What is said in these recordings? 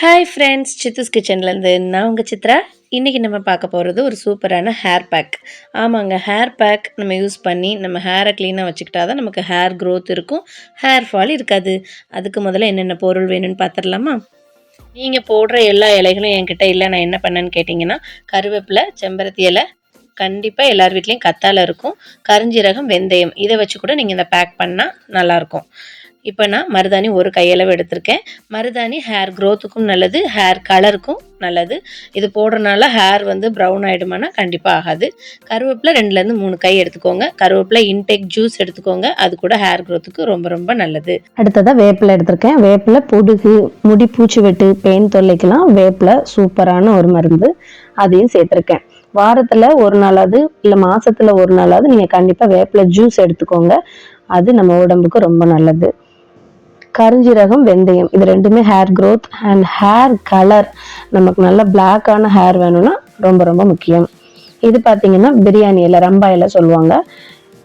Hi friends, Sidhu's கிச்சன்லேருந்து நான் உங்கள் சித்ரா. இன்றைக்கி நம்ம பார்க்க போகிறது ஒரு சூப்பரான ஹேர் பேக். ஆமாங்க, ஹேர் பேக் நம்ம யூஸ் பண்ணி நம்ம ஹேரை க்ளீனாக வச்சுக்கிட்டா தான் நமக்கு ஹேர் க்ரோத் இருக்கும், ஹேர் ஃபால் இருக்காது. அதுக்கு முதல்ல என்னென்ன பொருள் வேணும்னு பார்த்துடலாமா? நீங்கள் போடுற எல்லா இலைகளும் என்கிட்ட இல்லை. நான் என்ன பண்ணேன்னு கேட்டிங்கன்னா, கருவேப்பிலை, செம்பருத்தி இலை, கண்டிப்பாக எல்லார் வீட்லேயும் கத்தாழை இருக்கும், கருஞ்சீரகம், வெந்தயம், இதை வச்சு கூட நீங்கள் இந்த பேக் பண்ணால் நல்லாயிருக்கும். இப்போ நான் மருதாணி ஒரு கையளவு எடுத்திருக்கேன். மருதாணி ஹேர் க்ரோத்துக்கும் நல்லது, ஹேர் கலருக்கும் நல்லது. இது போடுறதுனால ஹேர் ப்ரௌன் ஆகிடுமானா கண்டிப்பாக ஆகாது. கருவேப்பிலை 2லேருந்து 3 கை எடுத்துக்கோங்க. கருவேப்பிலை இன்டேக் ஜூஸ் எடுத்துக்கோங்க, அது கூட ஹேர் க்ரோத்துக்கு ரொம்ப ரொம்ப நல்லது. அடுத்ததாக வேப்பிலை எடுத்திருக்கேன். வேப்பிலை பொடுகு, முடி பூச்சி வெட்டு, பெயின் தொல்லைக்கெல்லாம் வேப்பிலை சூப்பரான ஒரு மருந்து, அதையும் சேர்த்துருக்கேன். வாரத்தில் ஒரு நாளாவது இல்லை மாதத்தில் ஒரு நாளாவது நீங்கள் கண்டிப்பாக வேப்பிலை ஜூஸ் எடுத்துக்கோங்க, அது நம்ம உடம்புக்கு ரொம்ப நல்லது. கருஞ்சீரகம், வெந்தயம், இது ரெண்டுமே hair growth and hair colour, நமக்கு நல்ல பிளாக்கான ஹேர் வேணும்னா ரொம்ப ரொம்ப முக்கியம். இது பார்த்தீங்கன்னா பிரியாணி இலை, ரம்பா இலை சொல்லுவாங்க,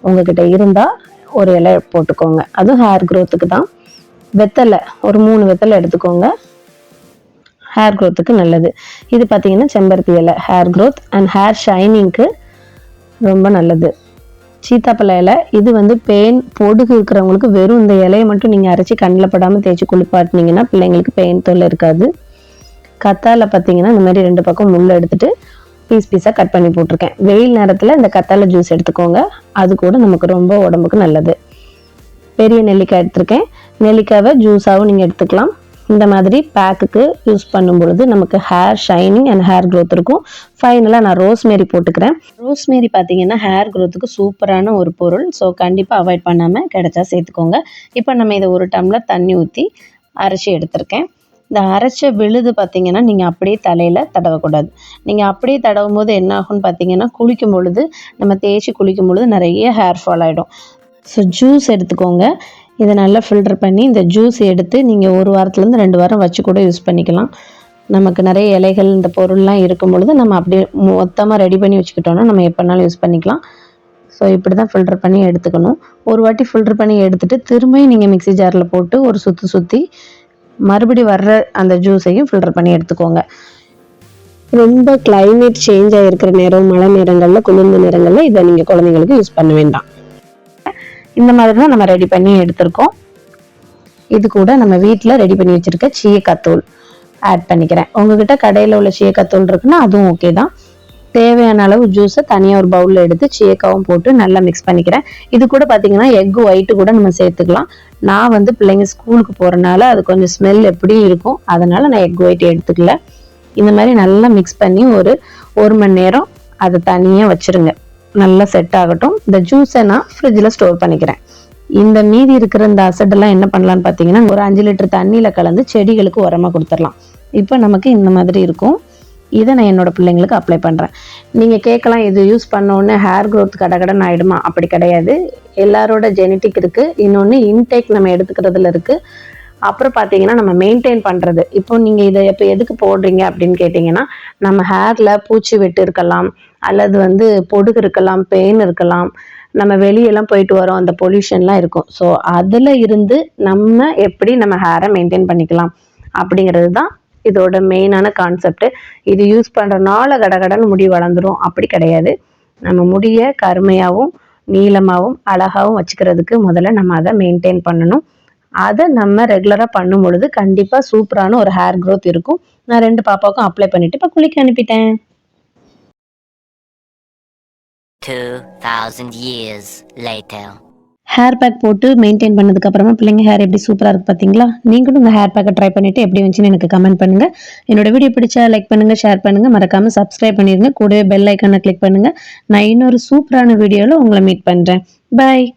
உங்ககிட்ட இருந்தால் ஒரு இலை போட்டுக்கோங்க, அதுவும் ஹேர் க்ரோத்துக்கு தான். வெத்தலை ஒரு 3 வெத்தலை எடுத்துக்கோங்க, ஹேர் க்ரோத்துக்கு நல்லது. இது பார்த்தீங்கன்னா செம்பருத்தி இலை, ஹேர் க்ரோத் அண்ட் ஹேர் ஷைனிங்க்கு ரொம்ப நல்லது. சீத்தாப்பழ இலை, இது பெயின் பொடுகு இருக்கிறவங்களுக்கு வெறும் இந்த இலையை மட்டும் நீங்கள் அரைச்சி கண்ணில் படாமல் தேய்ச்சி குளிப்பாட்டினீங்கன்னா பிள்ளைங்களுக்கு பெயின் தொல்லை இருக்காது. கத்தாழை பார்த்தீங்கன்னா இந்த மாதிரி 2 பக்கம் முள் எடுத்துட்டு பீஸ் பீஸாக கட் பண்ணி போட்டிருக்கேன். வெயில் நேரத்தில் இந்த கத்தாழை ஜூஸ் எடுத்துக்கோங்க, அது கூட நமக்கு ரொம்ப உடம்புக்கு நல்லது. பெரிய நெல்லிக்காய் எடுத்திருக்கேன். நெல்லிக்காவை ஜூஸாகவும் நீங்கள் எடுத்துக்கலாம். இந்த மாதிரி பேக்குக்கு யூஸ் பண்ணும் பொழுது நமக்கு hair shining and hair growth இருக்கும். ஃபைனலாக நான் ரோஸ்மேரி போட்டுக்கிறேன். ரோஸ்மேரி பார்த்தீங்கன்னா ஹேர் க்ரோத்துக்கு சூப்பரான ஒரு பொருள். ஸோ கண்டிப்பாக அவாய்ட் பண்ணாமல் கிடைச்சா சேர்த்துக்கோங்க. இப்போ நம்ம இதை 1 டம்ளர் தண்ணி ஊற்றி அரைச்சி எடுத்திருக்கேன். இந்த அரைச்ச விழுது பார்த்தீங்கன்னா நீங்கள் அப்படியே தலையில் தடவக்கூடாது. நீங்கள் அப்படியே தடவும் போது என்ன ஆகும்னு பார்த்தீங்கன்னா, குளிக்கும் பொழுது நம்ம தேய்ச்சி குளிக்கும் பொழுது நிறைய ஹேர் ஃபால் ஆகிடும். ஸோ ஜூஸ் எடுத்துக்கோங்க. இதை நல்லா ஃபில்டர் பண்ணி இந்த ஜூஸ் எடுத்து நீங்கள் 1 வாரத்துலேருந்து 2 வாரம் வச்சு கூட யூஸ் பண்ணிக்கலாம். நமக்கு நிறைய இலைகள் இந்த பொருள்லாம் இருக்கும் பொழுது நம்ம அப்படியே மொத்தமாக ரெடி பண்ணி வச்சுக்கிட்டோன்னா நம்ம எப்போனாலும் யூஸ் பண்ணிக்கலாம். ஸோ இப்படி தான் ஃபில்டர் பண்ணி எடுத்துக்கணும். ஒரு வாட்டி ஃபில்டர் பண்ணி எடுத்துகிட்டு திரும்பியும் நீங்கள் மிக்ஸி ஜாரில் போட்டு ஒரு சுற்றி மறுபடி வர்ற அந்த ஜூஸையும் ஃபில்டர் பண்ணி எடுத்துக்கோங்க. ரொம்ப கிளைமேட் சேஞ்ச் ஆகிருக்கிற நேரம், மழை நேரங்களில், குளிர்ந்த நேரங்களில் இதை நீங்கள் குழந்தைங்களுக்கு யூஸ் பண்ண வேண்டாம். இந்த மாதிரி தான் நம்ம ரெடி பண்ணி எடுத்திருக்கோம். இது கூட நம்ம வீட்டில் ரெடி பண்ணி வச்சுருக்க சீயக்காத்தூள் ஆட் பண்ணிக்கிறேன். உங்ககிட்ட கடையில் உள்ள சீயக்காத்தூள் இருக்குன்னா அதுவும் ஓகே தான். தேவையான அளவு ஜூஸை தனியாக ஒரு பவுலில் எடுத்து சீயக்காவும் போட்டு நல்லா மிக்ஸ் பண்ணிக்கிறேன். இது கூட பார்த்தீங்கன்னா எக்கு ஒயிட்டு கூட நம்ம சேர்த்துக்கலாம். நான் பிள்ளைங்க ஸ்கூலுக்கு போகிறனால அது கொஞ்சம் ஸ்மெல் எப்படியும் இருக்கும், அதனால் நான் எக் ஒயிட் எடுத்துக்கல. இந்த மாதிரி நல்லா மிக்ஸ் பண்ணி ஒரு 1 மணி நேரம் அதை தனியாக வச்சுருங்க, நல்லா செட் ஆகட்டும். இந்த ஜூஸை நான் ஃப்ரிட்ஜில் ஸ்டோர் பண்ணிக்கிறேன். இந்த மீதி இருக்கிற இந்த அசடெல்லாம் என்ன பண்ணலான்னு பார்த்தீங்கன்னா, ஒரு 5 லிட்டர் தண்ணியில் கலந்து செடிகளுக்கு உரமாக கொடுத்துடலாம். இப்போ நமக்கு இந்த மாதிரி இருக்கும். இதை நான் என்னோட பிள்ளைங்களுக்கு அப்ளை பண்ணுறேன். நீங்கள் கேட்கலாம், இது யூஸ் பண்ணோன்னே ஹேர் க்ரோத் கடகடன்னு ஆகிடுமா? அப்படி கிடையாது. எல்லாரோட ஜெனட்டிக் இருக்குது, இன்னொன்று இன்டேக் நம்ம எடுத்துக்கிறதுல இருக்குது. அப்புறம் பார்த்தீங்கன்னா நம்ம மெயின்டைன் பண்ணுறது. இப்போ நீங்கள் இதை இப்போ எதுக்கு போடுறீங்க அப்படின்னு கேட்டிங்கன்னா, நம்ம ஹேரில் பூச்சி வெட்டு இருக்கலாம், அல்லது பொடுகு இருக்கலாம், பெயின் இருக்கலாம், நம்ம வெளியெல்லாம் போயிட்டு வரோம், அந்த பொல்யூஷன்லாம் இருக்கும். ஸோ அதில் இருந்து நம்ம எப்படி நம்ம ஹேரை மெயின்டைன் பண்ணிக்கலாம் அப்படிங்கிறது தான் இதோட மெயினான கான்செப்ட். இது யூஸ் பண்ணுறனால கடகடன்னு முடி வளர்ந்துடும் அப்படி கிடையாது. நம்ம முடியை கருமையாகவும் நீளமாகவும் அழகாகவும் வச்சுக்கிறதுக்கு முதல்ல நம்ம அதை மெயின்டைன் பண்ணணும். அதை நம்ம ரெகுலராக பண்ணும் பொழுது கண்டிப்பாக சூப்பரான ஒரு ஹேர் க்ரோத் இருக்கும். நான் 2 பாப்பாவுக்கும் அப்ளை பண்ணிவிட்டு இப்போ குளிக்க அனுப்பிட்டேன். 2000 years later. ஹேர் பேக் போட்டு மெயின்டைன் பண்ணதுக்கப்புறமா பிள்ளைங்க ஹேர் எப்படி சூப்பராக இருக்குது பார்த்தீங்களா? நீங்களும் இந்த ஹேர் பேக்கை ட்ரை பண்ணிவிட்டு எப்படி வந்துச்சுன்னு எனக்கு கமெண்ட் பண்ணுங்கள். என்னோட வீடியோ பிடிச்சா லைக் பண்ணுங்கள், ஷேர் பண்ணுங்கள், மறக்காமல் சப்ஸ்கிரைப் பண்ணிடுங்க. கூடவே பெல் ஐக்கானை கிளிக் பண்ணுங்கள். நான் இன்னொரு சூப்பரான வீடியோவில் உங்களை மீட் பண்ணுறேன். பாய்.